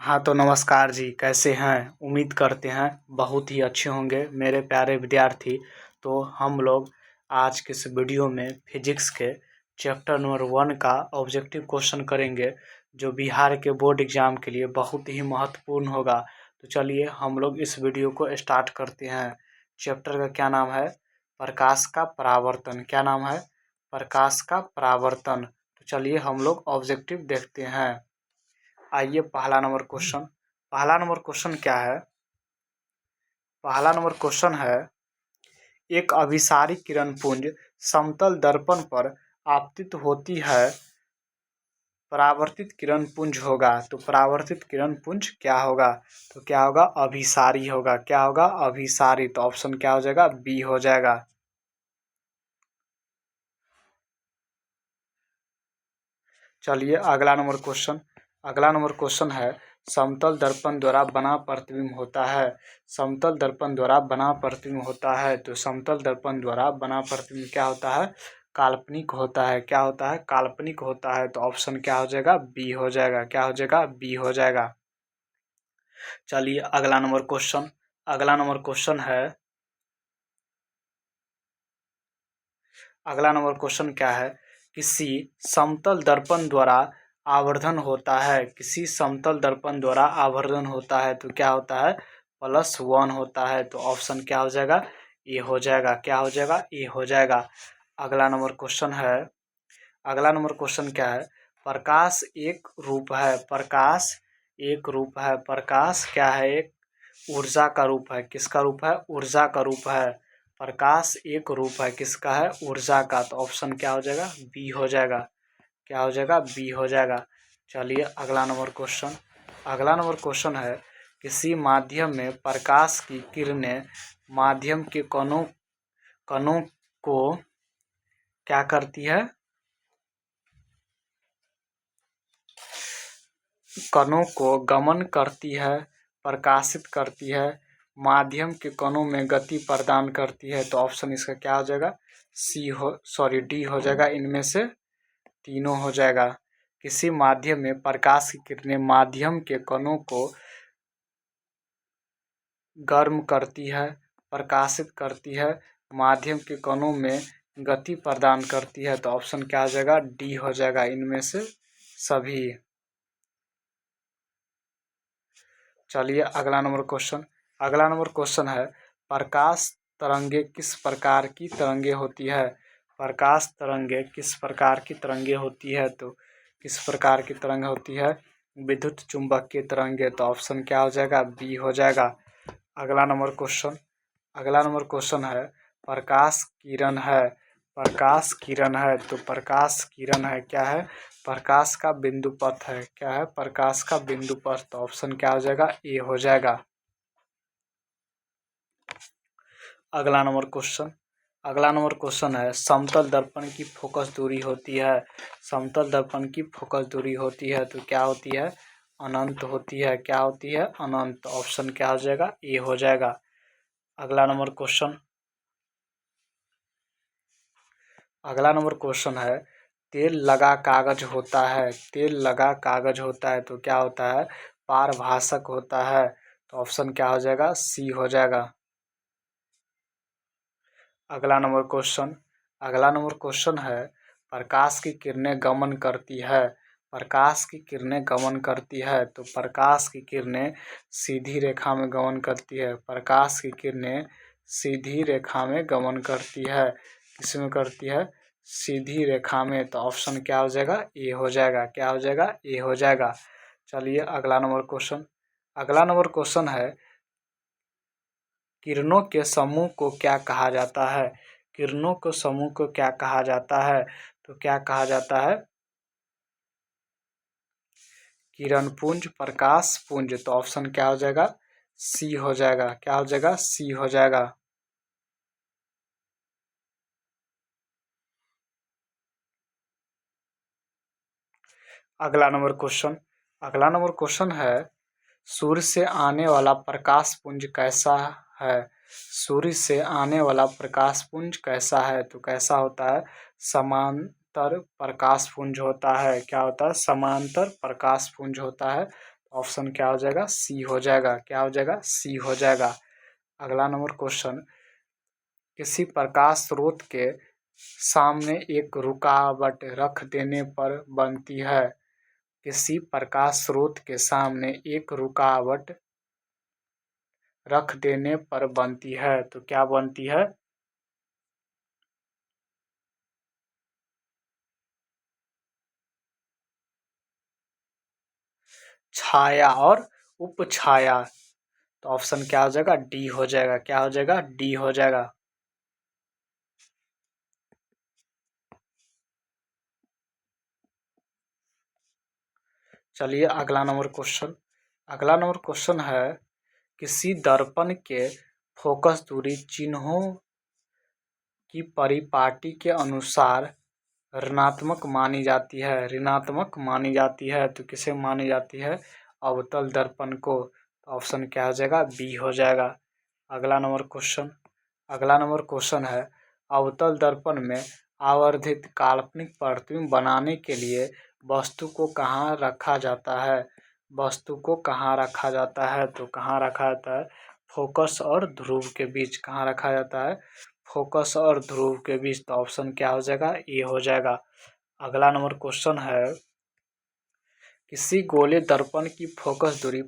हाँ तो नमस्कार जी, कैसे हैं? उम्मीद करते हैं बहुत ही अच्छे होंगे मेरे प्यारे विद्यार्थी। तो हम लोग आज के इस वीडियो में फिजिक्स के चैप्टर नंबर 1 का ऑब्जेक्टिव क्वेश्चन करेंगे, जो बिहार के बोर्ड एग्जाम के लिए बहुत ही महत्वपूर्ण होगा। तो चलिए हम लोग इस वीडियो को स्टार्ट करते हैं। चैप्टर का क्या नाम है? प्रकाश का परावर्तन। क्या नाम है? प्रकाश का परावर्तन। तो चलिए हम लोग ऑब्जेक्टिव देखते हैं। आइए पहला नंबर क्वेश्चन क्या है? पहला नंबर क्वेश्चन है, एक अभिसारी किरण पुंज समतल दर्पण पर आपतित होती है, परावर्तित किरण पुंज होगा। तो परावर्तित किरण पुंज क्या होगा? तो क्या होगा? अभिसारी होगा। क्या होगा? अभिसारी। तो ऑप्शन क्या हो जाएगा? बी हो जाएगा। चलिए अगला नंबर क्वेश्चन है, समतल दर्पण द्वारा बना प्रतिबिंब होता है। समतल दर्पण द्वारा बना प्रतिबिंब होता है। तो समतल दर्पण द्वारा बना प्रतिबिंब क्या होता है? काल्पनिक होता है। क्या होता है? काल्पनिक होता है। तो ऑप्शन क्या हो जाएगा? बी हो जाएगा। क्या हो जाएगा? बी हो जाएगा। चलिए अगला नंबर क्वेश्चन है, अगला नंबर क्वेश्चन क्या है? किसी समतल दर्पण द्वारा आवर्धन होता है। किसी समतल दर्पण द्वारा आवर्धन होता है तो क्या होता है? +1 होता है। तो ऑप्शन क्या हो जाएगा? ए हो जाएगा। क्या हो जाएगा? ए हो जाएगा। अगला नंबर क्वेश्चन है, अगला नंबर क्वेश्चन क्या है? प्रकाश एक रूप है। प्रकाश एक रूप है। प्रकाश क्या है? एक ऊर्जा का रूप है। किसका रूप है? ऊर्जा का रूप है। प्रकाश एक रूप है। किसका है? ऊर्जा का। तो ऑप्शन क्या हो जाएगा? बी हो जाएगा। क्या हो जाएगा? बी हो जाएगा। चलिए अगला नंबर क्वेश्चन है, किसी माध्यम में प्रकाश की किरणें माध्यम के कणों कणों को क्या करती है? कणों को गमन करती है, प्रकाशित करती है, माध्यम के कणों में गति प्रदान करती है। तो ऑप्शन इसका क्या हो जाएगा? डी हो जाएगा। इनमें से तीनों हो जाएगा। किसी माध्यम में प्रकाश की किरणें माध्यम के कणों को गर्म करती है, प्रकाशित करती है, माध्यम के कणों में गति प्रदान करती है। तो ऑप्शन क्या हो जाएगा? डी हो जाएगा। इनमें से सभी। चलिए अगला नंबर क्वेश्चन है, प्रकाश तरंगे किस प्रकार की तरंगे होती है? प्रकाश तरंगे किस प्रकार की तरंगे होती है? तो किस प्रकार की तरंग होती है? विद्युत चुंबकीय तरंगे। तो ऑप्शन क्या हो जाएगा? बी हो जाएगा। अगला नंबर क्वेश्चन है, प्रकाश किरण है। प्रकाश किरण है। तो प्रकाश किरण है क्या है? प्रकाश का बिंदु पथ है। क्या है? प्रकाश का बिंदु पथ। तो ऑप्शन क्या हो जाएगा? ए हो जाएगा। अगला नंबर क्वेश्चन है, समतल दर्पण की फोकस दूरी होती है। समतल दर्पण की फोकस दूरी होती है तो क्या होती है? अनंत होती है। क्या होती है? अनंत। ऑप्शन क्या हो जाएगा? ए हो जाएगा। अगला नंबर क्वेश्चन है, तेल लगा कागज होता है। तेल लगा कागज होता है तो क्या होता है? पारभाषक होता है। तो ऑप्शन क्या हो जाएगा? सी हो जाएगा। अगला नंबर क्वेश्चन है, प्रकाश की किरणें गमन करती है। प्रकाश की किरणें गमन करती है तो प्रकाश की किरणें सीधी रेखा में गमन करती है। प्रकाश की किरणें सीधी रेखा में गमन करती है। किसमें करती है? सीधी रेखा में। तो ऑप्शन क्या हो जाएगा? ए हो जाएगा। क्या हो जाएगा? ए हो जाएगा। चलिए अगला नंबर क्वेश्चन है, किरणों के समूह को क्या कहा जाता है? किरणों के समूह को क्या कहा जाता है? तो क्या कहा जाता है? किरण पुंज, प्रकाश पुंज। तो ऑप्शन क्या हो जाएगा? सी हो जाएगा। क्या हो जाएगा? सी हो जाएगा। अगला नंबर क्वेश्चन है, सूर्य से आने वाला प्रकाश पुंज कैसा है? सूर्य से आने वाला प्रकाश पुंज कैसा है? तो कैसा होता है? समांतर प्रकाश पुंज होता है। क्या होता है? समांतर प्रकाश पुंज होता है। ऑप्शन क्या हो जाएगा, सी हो जाएगा। क्या हो जाएगा, सी हो जाएगा। अगला नंबर क्वेश्चन, किसी प्रकाश स्रोत के सामने एक रुकावट रख देने पर बनती है। किसी प्रकाश स्रोत के सामने एक रुकावट रख देने पर बनती है, तो क्या बनती है, छाया और उपछाया। तो ऑप्शन क्या हो जाएगा, डी हो जाएगा। क्या हो जाएगा, डी हो जाएगा। चलिए अगला नंबर क्वेश्चन, अगला नंबर क्वेश्चन है, किसी दर्पण के फोकस दूरी चिन्हों की परिपाटी के अनुसार ऋणात्मक मानी जाती है। ऋणात्मक मानी जाती है, तो किसे मानी जाती है, अवतल दर्पण को। तो ऑप्शन क्या हो जाएगा, बी हो जाएगा। अगला नंबर क्वेश्चन, अगला नंबर क्वेश्चन है, अवतल दर्पण में आवर्धित काल्पनिक प्रतिबिंब बनाने के लिए वस्तु को कहाँ रखा जाता है। वस्तु को कहाँ रखा जाता है, तो कहाँ रखा जाता है, फोकस और ध्रुव के बीच। कहाँ रखा जाता है, फोकस और ध्रुव के बीच। तो ऑप्शन क्या हो जाएगा, ए हो जाएगा। अगला नंबर क्वेश्चन है, किसी गोले दर्पण की फोकस दूरी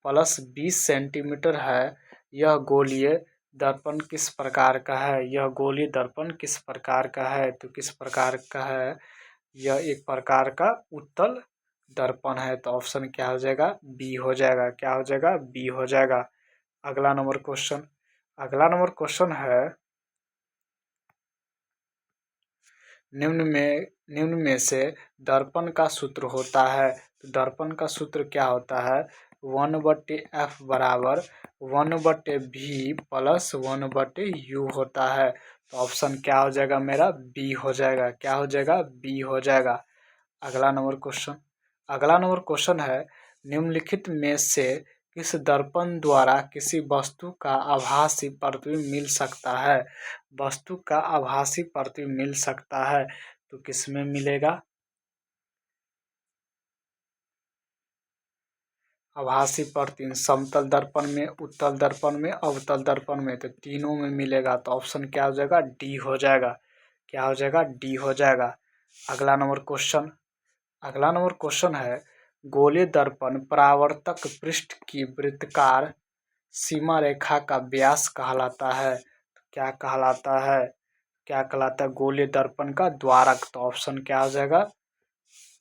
+20 सेंटीमीटर है। यह गोलीय दर्पण किस प्रकार का है। यह गोलीय दर्पण किस प्रकार का है, तो किस प्रकार का है, यह एक प्रकार का उत्तल दर्पण है। तो ऑप्शन क्या हो जाएगा, बी हो जाएगा। क्या हो जाएगा, बी हो जाएगा। अगला नंबर क्वेश्चन, अगला नंबर क्वेश्चन है, निम्न में से दर्पण का सूत्र होता है। तो दर्पण का सूत्र क्या होता है, 1/f बराबर 1/v प्लस 1/u होता है। तो ऑप्शन क्या हो जाएगा मेरा, बी हो जाएगा। क्या हो जाएगा, बी हो जाएगा। अगला नंबर क्वेश्चन, अगला नंबर क्वेश्चन है, निम्नलिखित में से किस दर्पण द्वारा किसी वस्तु का आभासी प्रतिबिंब मिल सकता है। वस्तु का आभासी प्रतिबिंब मिल सकता है, तो किसमें मिलेगा, आभासी प्रतिबिंब समतल दर्पण में, उत्तल दर्पण में, अवतल दर्पण में। तो तीनों में मिलेगा। तो ऑप्शन क्या हो जाएगा, डी हो जाएगा। क्या हो जाएगा, डी हो जाएगा। अगला नंबर क्वेश्चन, अगला नंबर क्वेश्चन है, गोलीय दर्पण परावर्तक पृष्ठ की वृत्ताकार सीमा रेखा का व्यास कहलाता है। तो क्या कहलाता है, क्या कहलाता है, गोलीय दर्पण का द्वारक। तो ऑप्शन क्या हो जाएगा,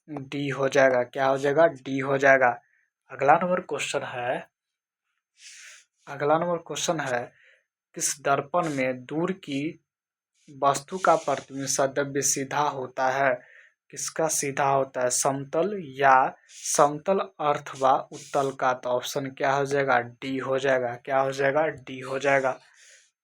डी हो जाएगा। क्या हो जाएगा, डी हो जाएगा। अगला नंबर क्वेश्चन है, अगला नंबर क्वेश्चन है, किस दर्पण में दूर की वस्तु का प्रतिबिंब सदैव सीधा होता है। किसका सीधा होता है, समतल या समतल अथवा उत्तल का। तो ऑप्शन क्या हो जाएगा, डी हो जाएगा। क्या हो जाएगा, डी हो जाएगा।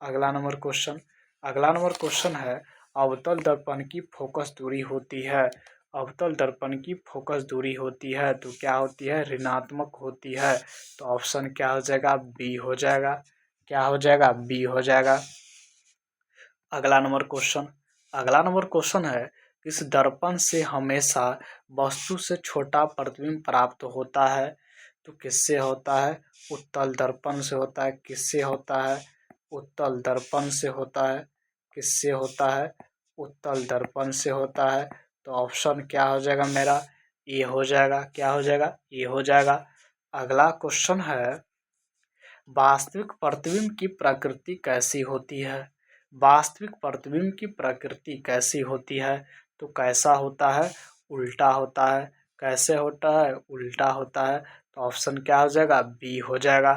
अगला नंबर क्वेश्चन, अगला नंबर क्वेश्चन है, अवतल दर्पण की फोकस दूरी होती है। अवतल दर्पण की फोकस दूरी होती है, तो क्या होती है, ऋणात्मक होती है। तो ऑप्शन क्या हो जाएगा, बी हो जाएगा। क्या हो जाएगा, बी हो जाएगा। अगला नंबर क्वेश्चन, अगला नंबर क्वेश्चन है, इस दर्पण से हमेशा वस्तु से छोटा प्रतिबिंब प्राप्त होता है। तो किससे होता है, उत्तल दर्पण से होता है। किससे होता है, उत्तल दर्पण से होता है। किससे होता है, उत्तल दर्पण से होता है। तो ऑप्शन क्या हो जाएगा मेरा, ए हो जाएगा। क्या हो जाएगा, ए हो जाएगा। अगला क्वेश्चन है, वास्तविक प्रतिबिंब की प्रकृति कैसी होती है। वास्तविक प्रतिबिंब की प्रकृति कैसी होती है, तो कैसा होता है, उल्टा होता है। कैसे होता है, उल्टा होता है। तो ऑप्शन क्या हो जाएगा, बी हो जाएगा।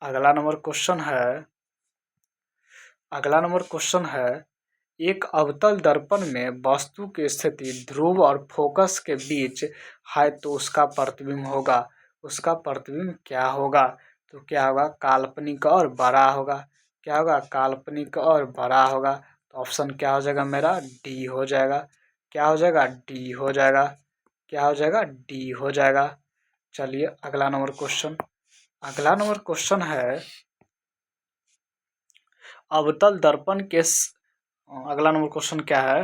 अगला नंबर क्वेश्चन है, अगला नंबर क्वेश्चन है, एक अवतल दर्पण में वस्तु की स्थिति ध्रुव और फोकस के बीच है, तो उसका प्रतिबिंब होगा, उसका प्रतिबिंब क्या होगा, तो क्या होगा, काल्पनिक और बड़ा होगा। क्या होगा, काल्पनिक और बड़ा होगा। तो ऑप्शन क्या हो जाएगा मेरा, डी हो जाएगा। क्या हो जाएगा, डी हो जाएगा। क्या हो जाएगा, डी हो जाएगा। चलिए अगला नंबर क्वेश्चन, अगला नंबर क्वेश्चन है, अवतल दर्पण के अगला नंबर क्वेश्चन क्या है,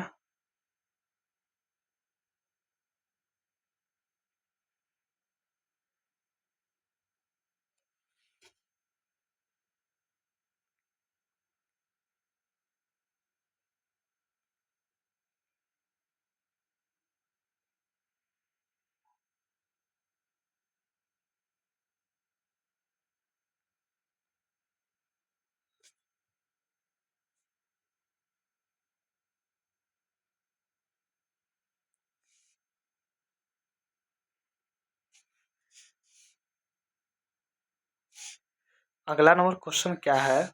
अगला नंबर क्वेश्चन क्या है?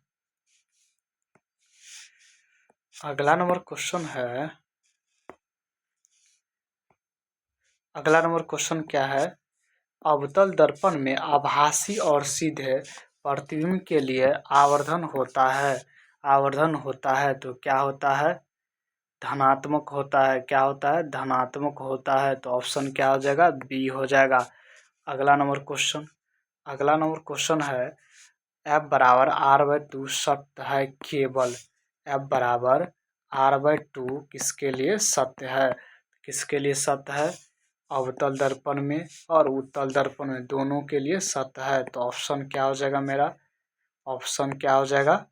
अगला नंबर क्वेश्चन क्या है? अवतल दर्पण में आभासी और सीधे प्रतिबिंब के लिए आवर्धन होता है। आवर्धन होता है तो क्या होता है? धनात्मक होता है। क्या होता है? धनात्मक होता है। तो ऑप्शन क्या हो जाएगा? बी हो जाएगा। अगला नंबर क्वेश्चन है F बराबर R/2 सत्य है केवल। F बराबर R/2 किसके लिए सत्य है? किसके लिए सत्य है? अवतल दर्पण में और उत्तल दर्पण में, दोनों के लिए सत्य है। तो ऑप्शन क्या हो जाएगा मेरा? ऑप्शन क्या हो जाएगा?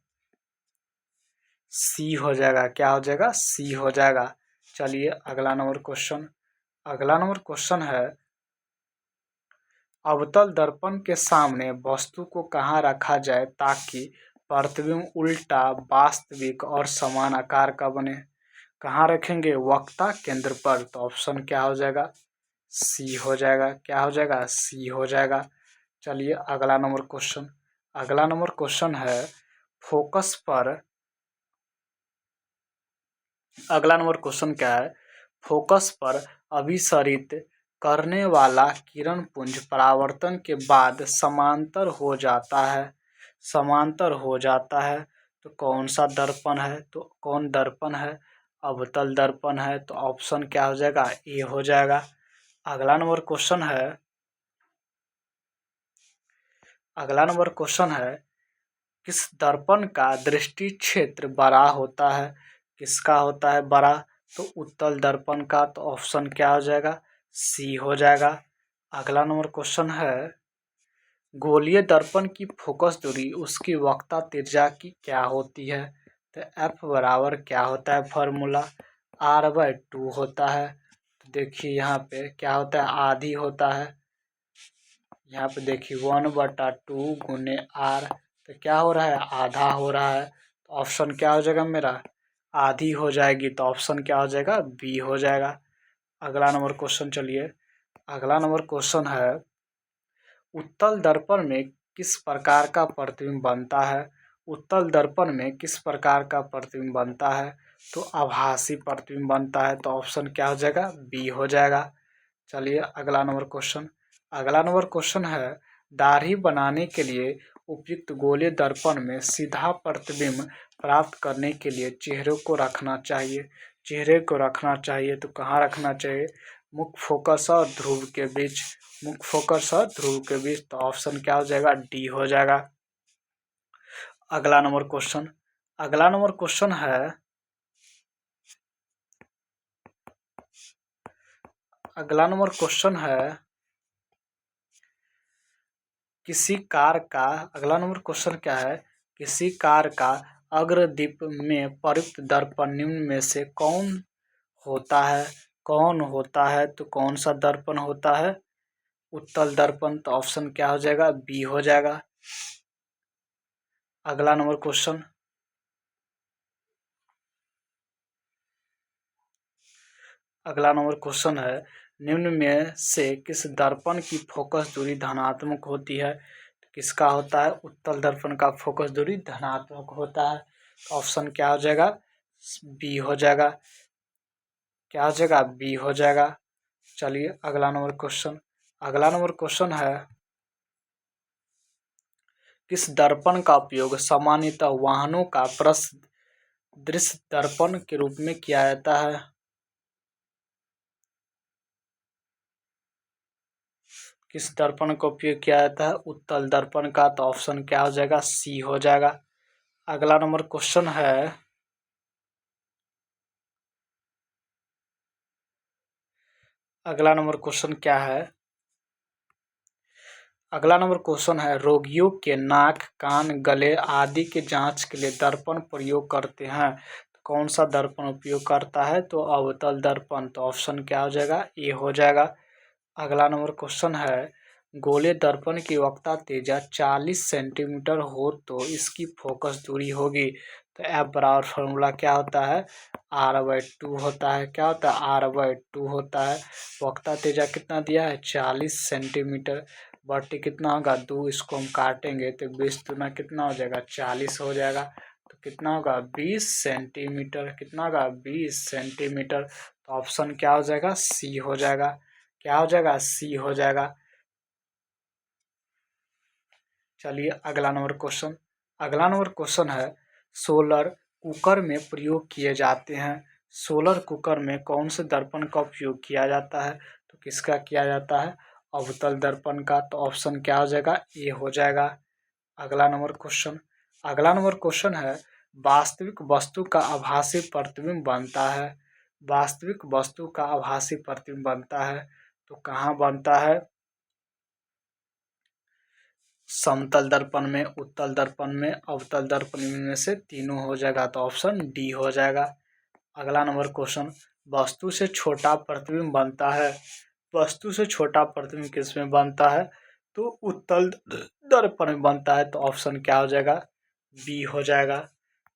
सी हो जाएगा। क्या हो जाएगा? सी हो जाएगा। चलिए अगला नंबर क्वेश्चन है अवतल दर्पण के सामने वस्तु को कहाँ रखा जाए ताकि प्रतिबिंब उल्टा, वास्तविक और समान आकार का बने? कहाँ रखेंगे? वक्ता केंद्र पर। तो ऑप्शन क्या हो जाएगा? सी हो जाएगा। क्या हो जाएगा? सी हो जाएगा। चलिए अगला नंबर क्वेश्चन है फोकस पर। अगला नंबर क्वेश्चन क्या है? फोकस पर अभिसरित करने वाला किरण पुंज परावर्तन के बाद समांतर हो जाता है। समांतर हो जाता है तो कौन सा दर्पण है? तो कौन दर्पण है? अवतल दर्पण है। तो ऑप्शन क्या हो जाएगा? ए हो जाएगा। अगला नंबर क्वेश्चन है किस दर्पण का दृष्टि क्षेत्र बड़ा होता है? किसका होता है बड़ा? तो उत्तल दर्पण का। तो ऑप्शन क्या हो जाएगा? सी हो जाएगा। अगला नंबर क्वेश्चन है गोलीय दर्पण की फोकस दूरी उसकी वक्ता त्रिज्या की क्या होती है? तो एफ बराबर क्या होता है? फॉर्मूला R/2 होता है। तो देखिए यहाँ पे क्या होता है? आधी होता है। यहाँ पे देखिए 1/2 गुने R। तो क्या हो रहा है? आधा हो रहा है। तो ऑप्शन क्या हो जाएगा मेरा? आधी हो जाएगी। तो ऑप्शन क्या हो जाएगा? बी हो जाएगा। अगला नंबर क्वेश्चन चलिए अगला नंबर क्वेश्चन है उत्तल दर्पण में किस प्रकार का प्रतिबिंब बनता है? उत्तल दर्पण में किस प्रकार का प्रतिबिंब बनता है? तो आभासी प्रतिबिंब बनता है। तो ऑप्शन क्या हो जाएगा? बी हो जाएगा। चलिए अगला नंबर क्वेश्चन है दाढ़ी बनाने के लिए उपयुक्त गोलीय दर्पण में सीधा प्रतिबिंब प्राप्त करने के लिए चेहरे को रखना चाहिए। तो कहाँ रखना चाहिए? मुख्य फोकस और ध्रुव के बीच। मुख्य फोकस और ध्रुव के बीच। तो ऑप्शन क्या हो जाएगा? डी हो जाएगा। अगला नंबर क्वेश्चन है किसी कार का किसी कार का अग्रदीप में प्रयुक्त दर्पण निम्न में से कौन होता है? तो कौन सा दर्पण होता है? उत्तल दर्पण। तो ऑप्शन क्या हो जाएगा? बी हो जाएगा। अगला नंबर क्वेश्चन है निम्न में से किस दर्पण की फोकस दूरी धनात्मक होती है? किसका होता है? उत्तल दर्पण का फोकस दूरी धनात्मक होता है। ऑप्शन क्या हो जाएगा? बी हो जाएगा। क्या हो जाएगा? बी हो जाएगा। चलिए अगला नंबर क्वेश्चन है किस दर्पण का उपयोग सामान्यतः वाहनों का प्रसिद्ध दृश्य दर्पण के रूप में किया जाता है? किस दर्पण का उपयोग किया जाता है? उत्तल दर्पण का। तो ऑप्शन क्या हो जाएगा? सी हो जाएगा। अगला नंबर क्वेश्चन है रोगियों के नाक, कान, गले आदि के जांच के लिए दर्पण प्रयोग करते हैं। तो कौन सा दर्पण उपयोग करता है? तो अवतल दर्पण। तो ऑप्शन क्या हो जाएगा? ए हो जाएगा। अगला नंबर क्वेश्चन है गोलीय दर्पण की वक्ता त्रिज्या 40 सेंटीमीटर हो तो इसकी फोकस दूरी होगी। तो एफ बराबर फॉर्मूला क्या होता है? R/2 होता है। क्या होता है? R/2 होता है। वक्ता त्रिज्या कितना दिया है? 40 सेंटीमीटर। बट्टी कितना होगा 2, इसको हम काटेंगे तो 20 दूना कितना हो जाएगा 40 हो जाएगा। तो कितना होगा 20 सेंटीमीटर, कितना होगा 20 सेंटीमीटर। तो ऑप्शन क्या हो जाएगा सी हो जाएगा। क्या हो जाएगा सी हो जाएगा। चलिए अगला नंबर क्वेश्चन। अगला नंबर क्वेश्चन है सोलर कुकर में प्रयोग किए जाते हैं। सोलर कुकर में कौन से दर्पण का उपयोग किया जाता है? तो किसका किया जाता है? अवतल दर्पण का। तो ऑप्शन क्या हो जाएगा ए हो जाएगा। अगला नंबर क्वेश्चन। अगला नंबर क्वेश्चन है वास्तविक वस्तु का आभासी प्रतिबिंब बनता है। वास्तविक वस्तु का आभासी प्रतिबिंब बनता है तो कहाँ बनता है? समतल दर्पण में, उत्तल दर्पण में, अवतल दर्पण में से तीनों हो जाएगा। तो ऑप्शन डी हो जाएगा। अगला नंबर क्वेश्चन वस्तु से छोटा प्रतिबिंब बनता है। वस्तु से छोटा प्रतिबिंब किस में बनता है? तो उत्तल दर्पण में बनता है। तो ऑप्शन क्या हो जाएगा बी हो जाएगा।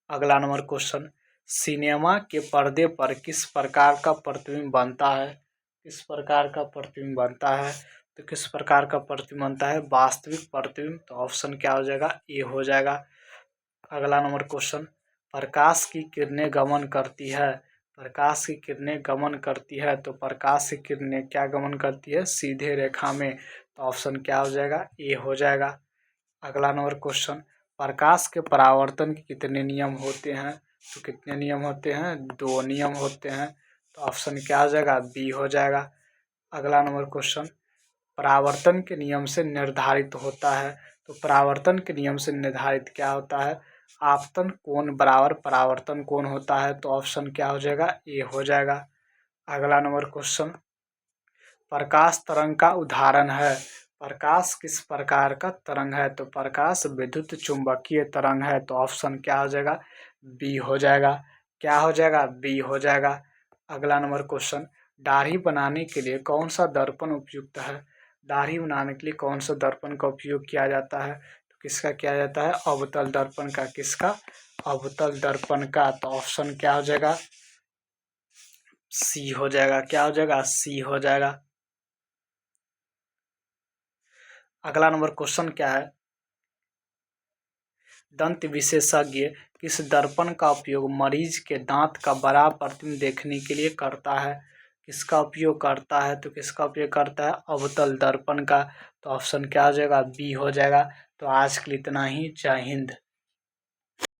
अगला नंबर क्वेश्चन सिनेमा के पर्दे पर किस प्रकार का प्रतिबिंब बनता है? किस प्रकार का प्रतिबिंब बनता है? तो किस प्रकार का प्रतिबिंब बनता है? वास्तविक प्रतिबिंब। तो ऑप्शन क्या हो जाएगा ए हो जाएगा। अगला नंबर क्वेश्चन प्रकाश की किरणें गमन करती है। प्रकाश की किरणें गमन करती है तो प्रकाश की किरणें क्या गमन करती है? सीधे रेखा में। तो ऑप्शन क्या हो जाएगा ए हो जाएगा। अगला नंबर क्वेश्चन प्रकाश के परावर्तन के कितने नियम होते हैं? तो कितने नियम होते हैं? 2 नियम होते हैं। तो ऑप्शन क्या हो जाएगा बी हो जाएगा। अगला नंबर क्वेश्चन परावर्तन के नियम से निर्धारित होता है। तो परावर्तन के नियम से निर्धारित क्या होता है? आपतन कोण बराबर परावर्तन कोण होता है। तो ऑप्शन क्या हो जाएगा ए हो जाएगा। अगला नंबर क्वेश्चन प्रकाश तरंग का उदाहरण है। प्रकाश किस प्रकार का तरंग है? तो प्रकाश विद्युत चुंबकीय तरंग है। तो ऑप्शन क्या हो जाएगा बी हो जाएगा। क्या हो जाएगा बी हो जाएगा। अगला नंबर क्वेश्चन दाढ़ी बनाने के लिए कौन सा दर्पण उपयुक्त है? दाढ़ी बनाने के लिए कौन सा दर्पण का उपयोग किया जाता है? तो किसका किया जाता है? अवतल दर्पण का। किसका? अवतल दर्पण का। तो ऑप्शन क्या हो जाएगा सी हो जाएगा। क्या हो जाएगा सी हो जाएगा। अगला नंबर क्वेश्चन क्या है दंत विशेषज्ञ किस दर्पण का उपयोग मरीज के दांत का बड़ा प्रतिबिंब देखने के लिए करता है? किसका उपयोग करता है? तो किसका उपयोग करता है? अवतल दर्पण का। तो ऑप्शन क्या हो जाएगा बी हो जाएगा। तो आज के लिए इतना ही। जय हिंद।